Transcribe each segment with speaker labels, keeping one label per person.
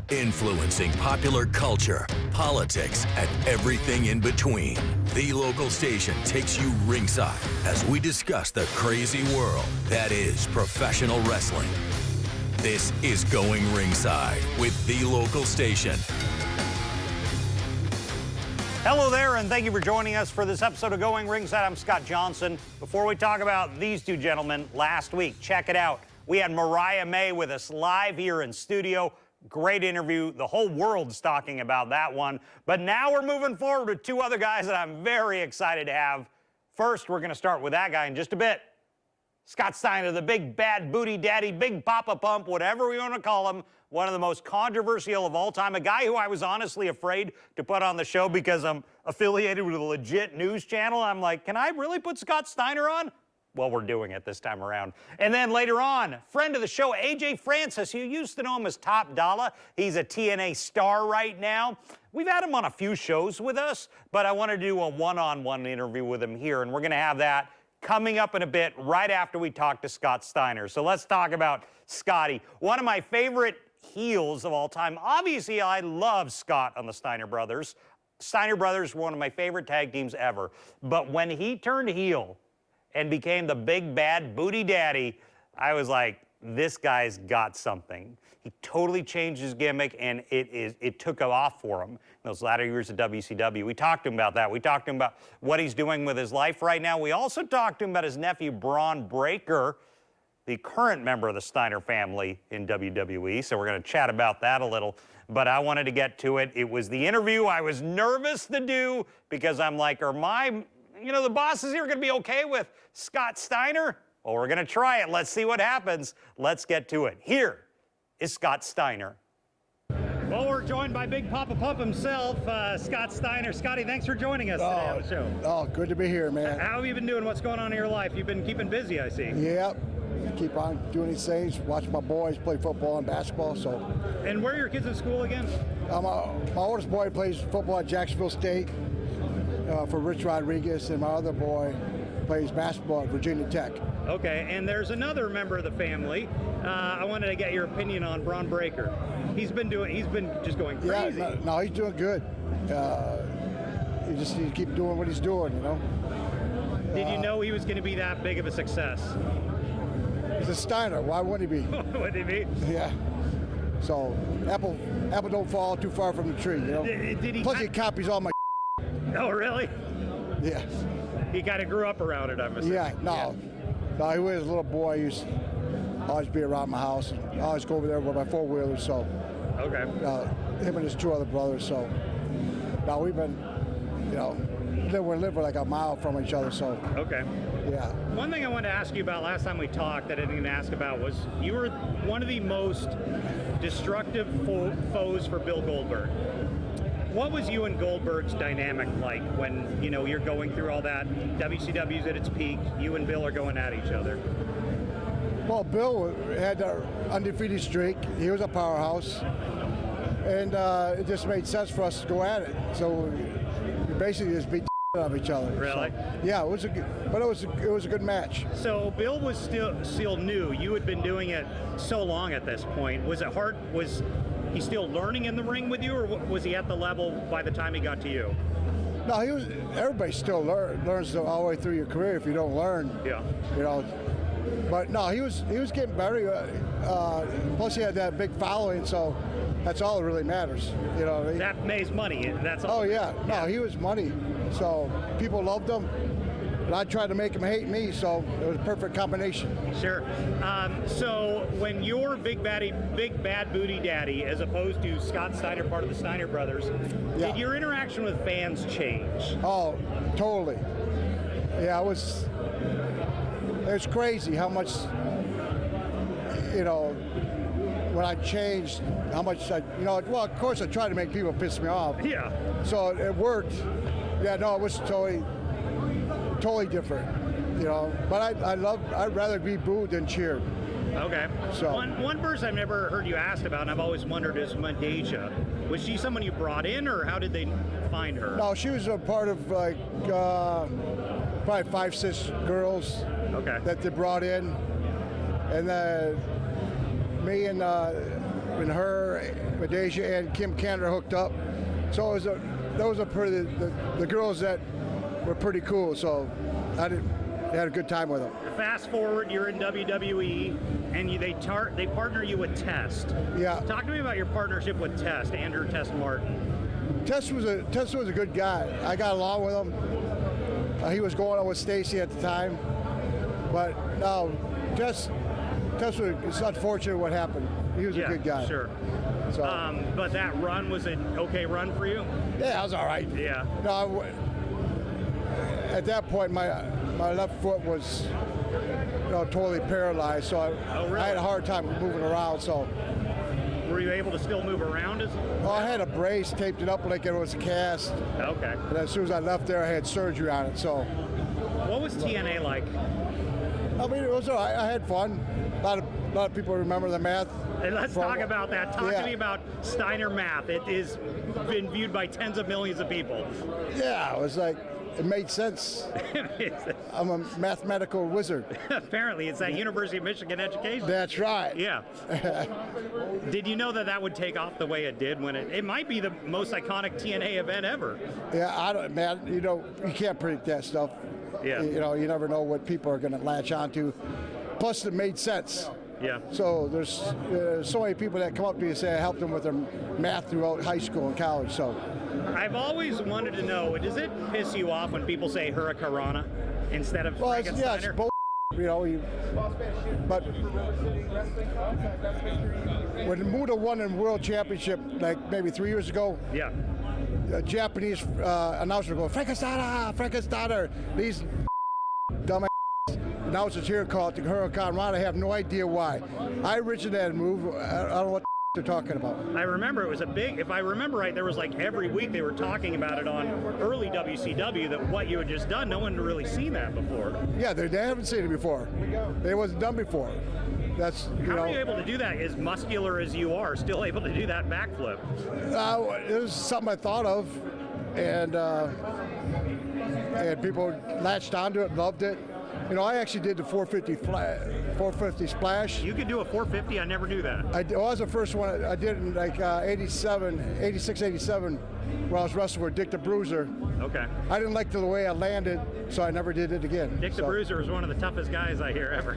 Speaker 1: influencing popular culture, politics, and everything in between. The local station takes you ringside as we discuss the crazy world that is professional wrestling. This is Going Ringside with the local station.
Speaker 2: Hello there, and thank you for joining us for this episode of Going Ringside. I'm Scott Johnson. Before we talk about these two gentlemen, last week, check it out. We had Mariah May with us live here in studio. Great interview. The whole world's talking about that one. But now we're moving forward with two other guys that I'm very excited to have. First, we're going to start with that guy in just a bit. Scott Steiner, the big bad booty daddy, big Poppa Pump, whatever we want to call him. One of the most controversial of all time. A guy who I was honestly afraid to put on the show because I'm affiliated with a legit news channel. I'm like, can I really put Scott Steiner on? Well, we're doing it this time around. And then later on, friend of the show, A.J. Francis, you used to know him as Top Dollar. He's a TNA Star right now. We've had him on a few shows with us, but I want to do a one-on-one interview with him here, and we're going to have that coming up in a bit right after we talk to Scott Steiner. So let's talk about Scotty. One of my favorite heels of all time. Obviously, I love Scott on the Steiner Brothers. Steiner Brothers were one of my favorite tag teams ever. But when he turned heel and became the big bad booty daddy, I was like, this guy's got something. He totally changed his gimmick, and it took off for him in those latter years of WCW. We talked to him about that. We talked to him about what he's doing with his life right now. We also talked to him about his nephew, Braun Breaker, the current member of the Steiner family in WWE. So we're going to chat about that a little. But I wanted to get to it. It was the interview I was nervous to do because I'm like, are the bosses here going to be okay with Scott Steiner? Well, we're going to try it. Let's see what happens. Let's get to it. Here is Scott Steiner. Well, we're joined by Big Poppa Pump himself, Scott Steiner. Scotty, thanks for joining us today on the show.
Speaker 3: Oh, good to be here, man.
Speaker 2: How have you been doing? What's going on in your life? You've been keeping busy, I see.
Speaker 3: Yep. Keep on doing these things, watch my boys play football and basketball. So.
Speaker 2: And where are your kids in school again?
Speaker 3: My oldest boy plays football at Jacksonville State for Rich Rodriguez, and my other boy plays basketball at Virginia Tech.
Speaker 2: Okay, and there's another member of the family. I wanted to get your opinion on Braun Breaker. He's been just going crazy.
Speaker 3: Yeah, no, he's doing good. He just needs to keep doing what he's doing, you know.
Speaker 2: Did you know he was going to be that big of a success?
Speaker 3: He's a Steiner. Why wouldn't he be?
Speaker 2: Wouldn't he be?
Speaker 3: Yeah. So apple don't fall too far from the tree, you know.
Speaker 2: Did he?
Speaker 3: Plus he copies all my.
Speaker 2: Oh, really?
Speaker 3: Yeah.
Speaker 2: He kind of grew up around it, I'm assuming.
Speaker 3: Yeah. No, he was a little boy. He used to always be around my house. I always go over there with my four-wheeler. So.
Speaker 2: Okay.
Speaker 3: Him and his two other brothers. So. Now we've been, we live like a mile from each other. So.
Speaker 2: Okay.
Speaker 3: Yeah.
Speaker 2: One thing I wanted to ask you about last time we talked that I didn't ask about was you were one of the most destructive foes for Bill Goldberg. What was you and Goldberg's dynamic like when, you're going through all that? WCW's at its peak. You and Bill are going at each other.
Speaker 3: Well, Bill had an undefeated streak. He was a powerhouse. And it just made sense for us to go at it. So we basically just beat of each other.
Speaker 2: Really?
Speaker 3: So, yeah, it was a good match.
Speaker 2: So Bill was still new. You had been doing it so long at this point. Was it hard? Was he still learning in the ring with you, or was he at the level by the time he got to you?
Speaker 3: No, everybody still learns all the way through your career if you don't learn.
Speaker 2: Yeah.
Speaker 3: But no, he was getting better. Plus he had that big following, so that's all that really matters.
Speaker 2: That makes money. That's all.
Speaker 3: Oh yeah. No, he was money. So people loved him. And I tried to make him hate me, so it was a perfect combination.
Speaker 2: Sure. So when you're big bad booty daddy, as opposed to Scott Steiner, part of the Steiner Brothers, did your interaction with fans change?
Speaker 3: Oh, totally. Yeah, it was crazy how much, when I changed, how much well, of course I tried to make people piss me off.
Speaker 2: Yeah.
Speaker 3: So it worked. Yeah, no, it was totally different, But I'd rather be booed than cheered.
Speaker 2: Okay.
Speaker 3: So
Speaker 2: one person I've never heard you asked about, and I've always wondered, is Mandasia. Was she someone you brought in, or how did they find her?
Speaker 3: No, she was a part of probably 5-6 girls.
Speaker 2: Okay.
Speaker 3: That they brought in, and then me and when Asia and Kim Canada hooked up. So those are pretty the girls that were pretty cool. So I had a good time with them.
Speaker 2: Fast forward, you're in WWE, and they partner you with Test.
Speaker 3: Yeah.
Speaker 2: Talk to me about your partnership with Test, Andrew Test Martin.
Speaker 3: Test was a good guy. I got along with him. He was going on with Stacy at the time, but no, Test was. It's unfortunate what happened. He was a good guy.
Speaker 2: Sure.
Speaker 3: So,
Speaker 2: but that run was an okay run for you?
Speaker 3: Yeah, it was all right.
Speaker 2: Yeah.
Speaker 3: No, at that point, my left foot was totally paralyzed, so I had a hard time moving around. So.
Speaker 2: Were you able to still move around?
Speaker 3: Well, I had a brace, taped it up like it was a cast.
Speaker 2: Okay.
Speaker 3: And as soon as I left there, I had surgery on it. So.
Speaker 2: What was TNA like?
Speaker 3: I mean, it was all right. I had fun. A lot of people remember the math.
Speaker 2: And let's talk about that. Talk to me about Steiner math. It has been viewed by tens of millions of people.
Speaker 3: Yeah, it was like, it made sense. I'm a mathematical wizard.
Speaker 2: Apparently, it's that University of Michigan education.
Speaker 3: That's right.
Speaker 2: Yeah. Did you know that would take off the way it did when it might be the most iconic TNA event ever?
Speaker 3: Yeah, man, you can't predict that stuff.
Speaker 2: Yeah.
Speaker 3: You never know what people are going to latch onto. Plus, it made sense.
Speaker 2: Yeah.
Speaker 3: So there's so many people that come up to me and say I helped them with their math throughout high school and college. So
Speaker 2: I've always wanted to know, does it piss you off when people say Hurricanrana instead of Frankensteiner?
Speaker 3: Yeah, it's bull. But when Muda won the World Championship, like maybe 3 years ago,
Speaker 2: yeah,
Speaker 3: a Japanese announcer go, Frankensteiner. These dumb announcers here call it the Hurricanrana. I have no idea why. I originated that move. I don't know what they're talking about.
Speaker 2: I remember it was a big, if I remember right, there was like every week they were talking about it on early WCW, that what you had just done, no one had really seen that before.
Speaker 3: Yeah, they haven't seen it before. It wasn't done before. That's,
Speaker 2: How are you able to do that, as muscular as you are, still able to do that backflip?
Speaker 3: It was something I thought of, and people latched onto it, loved it. I actually did the 450 splash.
Speaker 2: You could do a 450? I never knew that.
Speaker 3: I was the first one. I did in like 86, 87, where I was wrestling with Dick the Bruiser.
Speaker 2: Okay.
Speaker 3: I didn't like the way I landed, so I never did it again.
Speaker 2: Dick the Bruiser was one of the toughest guys I hear ever.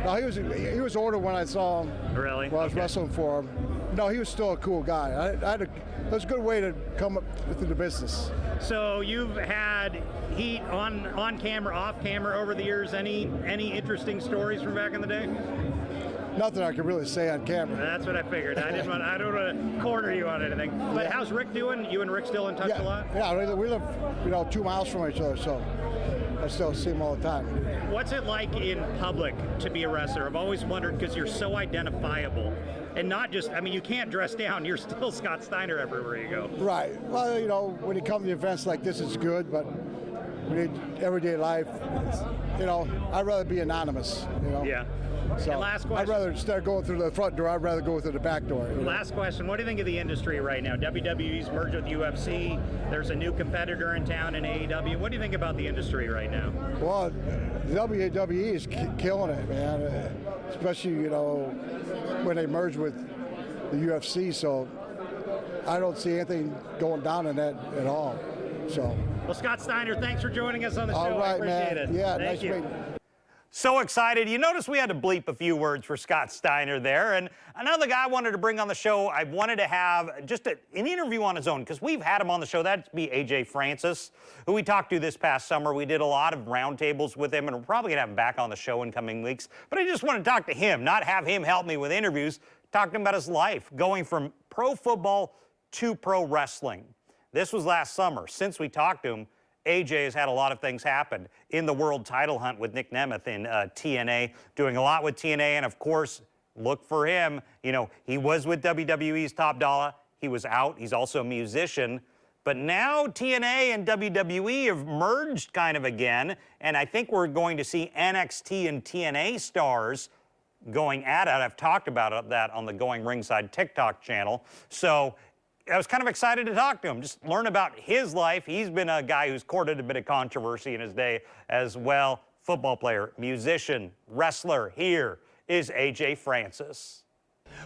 Speaker 3: No, he was older when I saw him.
Speaker 2: Really?
Speaker 3: When I was wrestling for him. No, he was still a cool guy. It was a good way to come up with the business.
Speaker 2: So you've had heat on camera, off camera over the years. Any interesting stories from back in the day?
Speaker 3: Nothing I can really say on camera.
Speaker 2: That's what I figured. I don't want to corner you on anything. But how's Rick doing? You and Rick still in touch a lot?
Speaker 3: Yeah, we live 2 miles from each other, so I still see him all the time.
Speaker 2: What's it like in public to be a wrestler? I've always wondered, because you're so identifiable. And not just, you can't dress down. You're still Scott Steiner everywhere you go.
Speaker 3: Right. Well, when you come to events like this, it's good, but everyday life, I'd rather be anonymous,
Speaker 2: Yeah.
Speaker 3: So
Speaker 2: and last question.
Speaker 3: I'd rather, instead of going through the front door, I'd rather go through the back door.
Speaker 2: Last question. What do you think of the industry right now? WWE's merged with UFC. There's a new competitor in town in AEW. What do you think about the industry right now?
Speaker 3: Well, WWE is killing it, man. Especially, when they merge with the UFC. So I don't see anything going down in that at all. So.
Speaker 2: Well, Scott Steiner, thanks for joining us on the show.
Speaker 3: All right,
Speaker 2: I appreciate
Speaker 3: man.
Speaker 2: it.
Speaker 3: Yeah,
Speaker 2: Thank
Speaker 3: nice
Speaker 2: you.
Speaker 3: meeting you.
Speaker 2: So excited. You notice we had to bleep a few words for Scott Steiner there. And another guy I wanted to bring on the show, I wanted to have just an interview on his own, because we've had him on the show. That'd be A.J. Francis, who we talked to this past summer. We did a lot of roundtables with him, and we're probably going to have him back on the show in coming weeks. But I just want to talk to him, not have him help me with interviews, talk to him about his life, going from pro football to pro wrestling. This was last summer. Since we talked to him, AJ has had a lot of things happen in the world title hunt with Nick Nemeth in TNA, doing a lot with TNA, and of course, look for him. He was with WWE's Top Dollar. He was out. He's also a musician. But now TNA and WWE have merged kind of again, and I think we're going to see NXT and TNA stars going at it. I've talked about that on the Going Ringside TikTok channel. So I was kind of excited to talk to him, just learn about his life. He's been a guy who's courted a bit of controversy in his day as well. Football player, musician, wrestler. Here is A.J. Francis.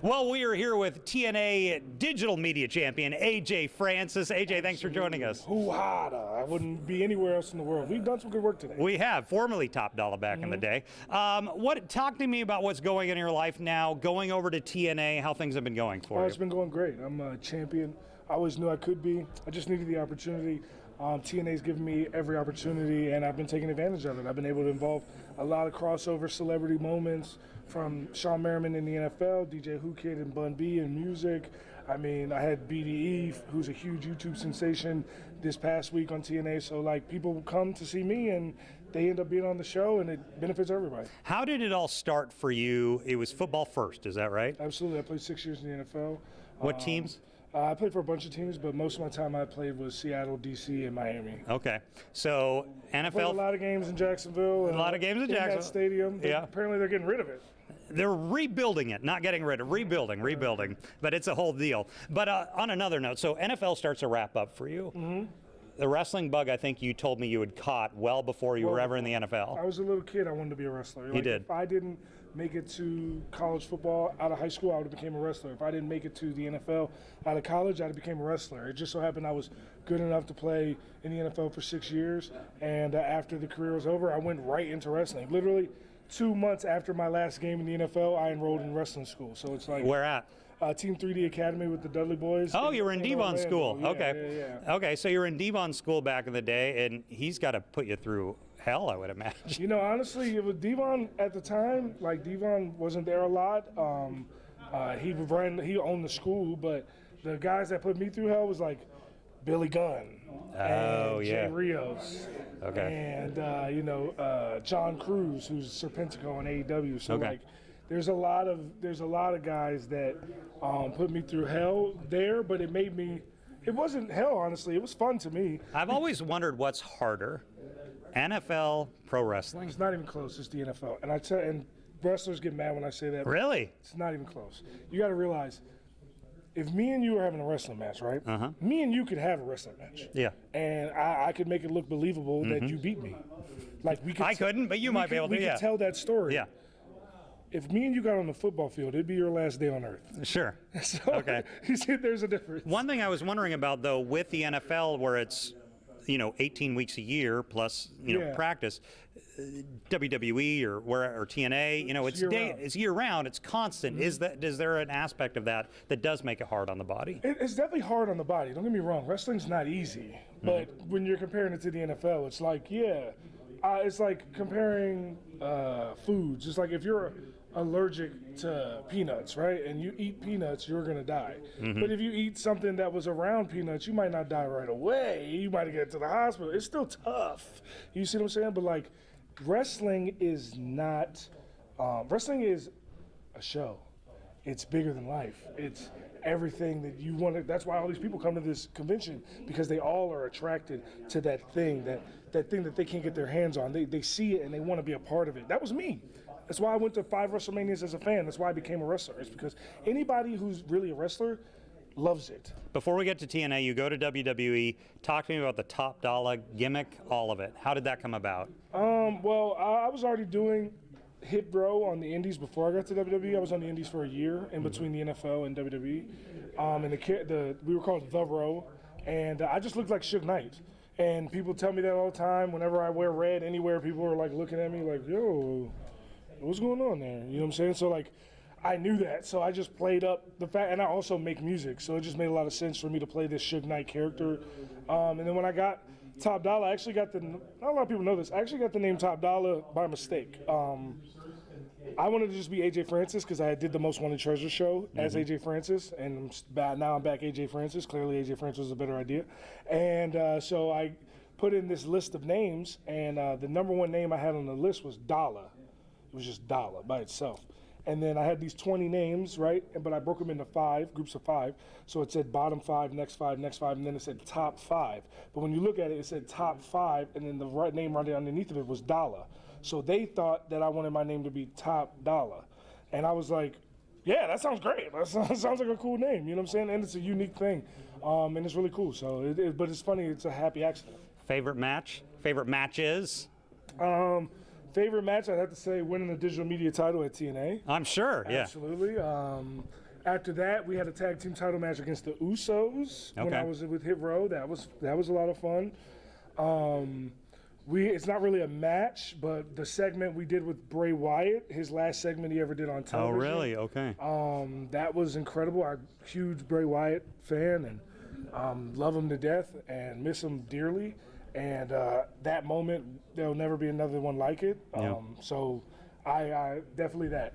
Speaker 2: Well, we are here with TNA Digital Media Champion, A.J. Francis. A.J., thanks for joining us.
Speaker 4: Hoo-ha-da. I wouldn't be anywhere else in the world. We've done some good work today.
Speaker 2: We have, formerly Top Dollar back in the day. Talk to me about what's going on in your life now, going over to TNA, how things have been going for you.
Speaker 4: It's been going great. I'm a champion. I always knew I could be. I just needed the opportunity. TNA's given me every opportunity, and I've been taking advantage of it. I've been able to involve a lot of crossover celebrity moments, from Shawn Merriman in the NFL, DJ Who Kid and Bun B in music. I mean, I had BDE, who's a huge YouTube sensation, this past week on TNA. So, like, people come to see me, and they end up being on the show, and it benefits everybody.
Speaker 2: How did it all start for you? It was football first, is that right?
Speaker 4: Absolutely. I played 6 years in the NFL.
Speaker 2: What teams?
Speaker 4: I played for a bunch of teams, but most of my time I played was Seattle, D.C., and Miami.
Speaker 2: Okay. So, NFL.
Speaker 4: I played a lot of games in Jacksonville.
Speaker 2: A lot of games in Jacksonville.
Speaker 4: That stadium.
Speaker 2: Yeah.
Speaker 4: Apparently they're getting rid of it.
Speaker 2: They're rebuilding it, not getting rid of, rebuilding, but it's a whole deal. But on another note, so NFL starts to wrap up for you. Mm-hmm. The wrestling bug, I think you told me you had caught well before you were ever in the NFL.
Speaker 4: I was a little kid, I wanted to be a wrestler.
Speaker 2: You did.
Speaker 4: If I didn't make it to college football out of high school, I would have became a wrestler. If I didn't make it to the NFL out of college, I'd have became a wrestler. It just so happened I was good enough to play in the NFL for 6 years, and after the career was over, I went right into wrestling. Literally 2 months after my last game in the NFL, I enrolled in wrestling school. So it's like,
Speaker 2: where at?
Speaker 4: Team 3D Academy with the Dudley Boys.
Speaker 2: Oh, you were in Devon school.
Speaker 4: Yeah,
Speaker 2: okay.
Speaker 4: Yeah.
Speaker 2: Okay, so you were in Devon school back in the day, and he's got to put you through hell, I would imagine.
Speaker 4: You know, honestly, it was Devon at the time. Like, Devon wasn't there a lot. He owned the school, but the guys that put me through hell was like Billy Gunn. And Jay Rios.
Speaker 2: Okay.
Speaker 4: And John Cruz, who's Serpentico on AEW. So like, there's a lot of guys that put me through hell there, but it made me. It wasn't hell, honestly. It was fun to me.
Speaker 2: I've always wondered what's harder, NFL, pro wrestling.
Speaker 4: It's not even close. It's the NFL, and wrestlers get mad when I say that.
Speaker 2: Really?
Speaker 4: It's not even close. You got to realize, if me and you were having a wrestling match, right? Me and you could have a wrestling match.
Speaker 2: Yeah.
Speaker 4: And I could make it look believable that you beat me. Like, we could.
Speaker 2: I couldn't, but you might be able to.
Speaker 4: We could tell that story.
Speaker 2: Yeah.
Speaker 4: If me and you got on the football field, it'd be your last day on earth.
Speaker 2: Sure.
Speaker 4: So,
Speaker 2: okay.
Speaker 4: You see, there's a difference.
Speaker 2: One thing I was wondering about, though, with the NFL, where it's 18 weeks a year plus practice, WWE or TNA, it's year round, it's constant. Is there an aspect of that does make it hard on the body?
Speaker 4: It's definitely hard on the body. Don't get me wrong. Wrestling's not easy, but when you're comparing it to the NFL, it's like it's like comparing foods. It's like if you're allergic to peanuts, right? And you eat peanuts, you're gonna die. But if you eat something that was around peanuts, you might not die right away. You might get to the hospital. It's still tough. You see what I'm saying? But like, wrestling is not. Wrestling is a show. It's bigger than life. It's everything that you want. That's why all these people come to this convention, because they all are attracted to that thing that they can't get their hands on. They see it and they want to be a part of it. That was me. That's why I went to 5 WrestleManias as a fan. That's why I became a wrestler. It's because anybody who's really a wrestler loves it.
Speaker 2: Before we get to TNA, you go to WWE. Talk to me about the Top Dollar gimmick, all of it. How did that come about?
Speaker 4: Well, I was already doing hit row on the Indies before I got to WWE. I was on the Indies for a year in between the NFL and WWE. And we were called The Row, and I just looked like Suge Knight. And people tell me that all the time. Whenever I wear red anywhere, people are like looking at me like, yo, what's going on there? You know what I'm saying? So like, I knew that, so I just played up the fact, and I also make music, so it just made a lot of sense for me to play this Suge Knight character. And then when I got Top Dollar, I actually got not a lot of people know this, I actually got the name Top Dollar by mistake. I wanted to just be AJ Francis because I did the Most Wanted Treasure show as AJ Francis, and now I'm back AJ Francis. Clearly AJ Francis was a better idea. And so I put in this list of names, and the number one name I had on the list was Dollar. It was just Dollar by itself. And then I had these 20 names, right? But I broke them into 5, groups of 5. So it said bottom 5, next 5, next 5, and then it said top 5. But when you look at it, it said top 5, and then the right name right underneath of it was Dollar. So they thought that I wanted my name to be Top Dollar. And I was like, yeah, that sounds great. That sounds like a cool name, you know what I'm saying? And it's a unique thing, and it's really cool. So, but it's funny, it's a happy accident.
Speaker 2: Favorite match? Favorite matches?
Speaker 4: Favorite match, I'd have to say winning the digital media title at TNA.
Speaker 2: I'm sure, yeah.
Speaker 4: Absolutely. After that, we had a tag team title match against the Usos when I was with Hit Row. That was a lot of fun. It's not really a match, but the segment we did with Bray Wyatt, his last segment he ever did on television.
Speaker 2: Oh, really? Okay.
Speaker 4: That was incredible. I'm a huge Bray Wyatt fan and love him to death and miss him dearly. And that moment, there'll never be another one like it. So I definitely that.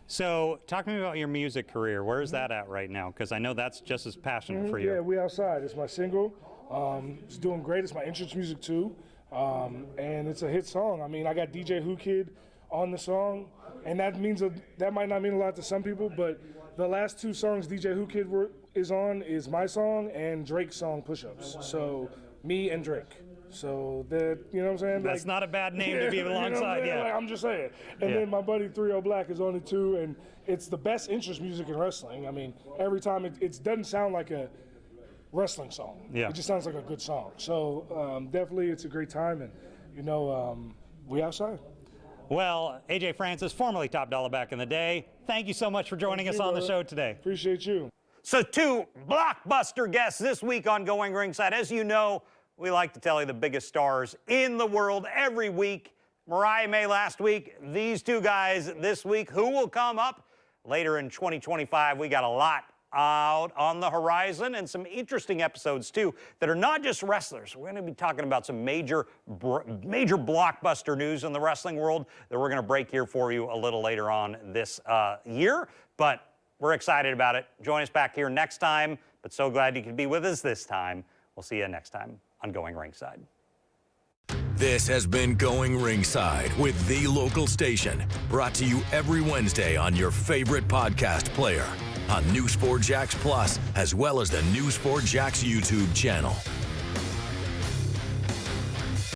Speaker 2: So talk to me about your music career. Where is that at right now? Because I know that's just as passionate for you.
Speaker 4: Yeah, We Outside. It's my single. It's doing great. It's my entrance music too. And it's a hit song. I mean, I got DJ Who Kid on the song, and that might not mean a lot to some people, but the last 2 songs DJ Who Kid is on is my song and Drake's song Push Ups. So me and Drake. So that, you know what I'm saying?
Speaker 2: That's not a bad name to be alongside.
Speaker 4: You know what I'm just saying. And then my buddy 3-0 Black is on it too, and it's the best entrance music in wrestling. I mean, every time it doesn't sound like a wrestling song. It just sounds like a good song. So definitely it's a great time, and we outside.
Speaker 2: Well, AJ Francis, formerly Top Dollar back in the day, thank you so much for joining us on the show today.
Speaker 4: Appreciate you.
Speaker 2: So 2 blockbuster guests this week on Going Ringside. As you know, we like to tell you the biggest stars in the world every week. Mariah May last week, these 2 guys this week. Who will come up later in 2025? We got a lot out on the horizon and some interesting episodes too that are not just wrestlers. We're going to be talking about some major blockbuster news in the wrestling world that we're going to break here for you a little later on this year. But we're excited about it. Join us back here next time. But so glad you could be with us this time. We'll see you next time on Going Ringside.
Speaker 1: This has been Going Ringside with The Local Station, brought to you every Wednesday on your favorite podcast player, on New Sport Jacks Plus, as well as the New Sport Jacks YouTube channel.